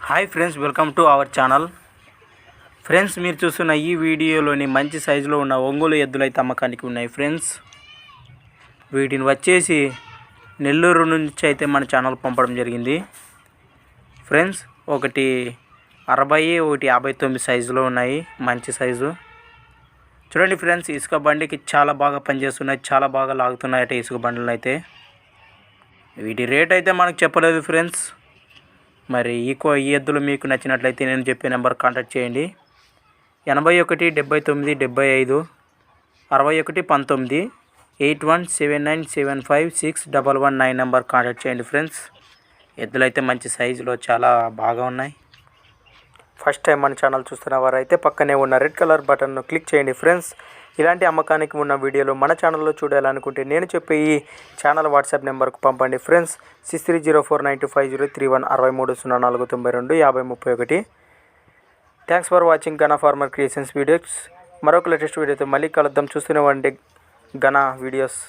Hi friends, welcome to our channel. Friends, మీరు చూస్తున్న ఈ వీడియోలోని మంచి సైజులో ఉన్న ఒంగోలు ఎద్దులు అయితే అమ్మకానికి ఉన్నాయి. ఫ్రెండ్స్, వీటిని వచ్చేసి నెల్లూరు నుంచి అయితే మన ఛానల్ పంపడం జరిగింది. ఫ్రెండ్స్, ఒకటి 60, ఒకటి 59 సైజులో ఉన్నాయి. మంచి సైజు చూడండి ఫ్రెండ్స్. ఇసుక బండికి చాలా బాగా పనిచేస్తున్నాయి, చాలా బాగా లాగుతున్నాయట ఇసుక బండ్లు అయితే. వీటి రేట్ అయితే మనకు చెప్పలేదు ఫ్రెండ్స్. మరి ఈ ఎద్దులు మీకు నచ్చినట్లయితే నేను చెప్పే నెంబర్ కాంటాక్ట్ చేయండి. 81 79 75 61 19 8179756119 నెంబర్ కాంటాక్ట్ చేయండి ఫ్రెండ్స్. ఎద్దులు అయితే మంచి సైజులో చాలా బాగా ఉన్నాయి. ఫస్ట్ టైం మన ఛానల్ చూస్తున్న వారైతే పక్కనే ఉన్న రెడ్ కలర్ బటన్ను క్లిక్ చేయండి ఫ్రెండ్స్. ఇలాంటి అమ్మకానికి ఉన్న వీడియోలు మన ఛానల్లో చూడాలనుకుంటే నేను చెప్పే ఈ ఛానల్ వాట్సాప్ నెంబర్కు పంపండి ఫ్రెండ్స్. 6304925031 6304925031. థ్యాంక్స్ ఫర్ వాచింగ్ ఘన ఫార్మర్ క్రియేషన్స్ వీడియోస్. మరొక లేటెస్ట్ వీడియోతో మళ్ళీ కలుద్దాం. చూస్తూనే ఉండండి ఘన వీడియోస్.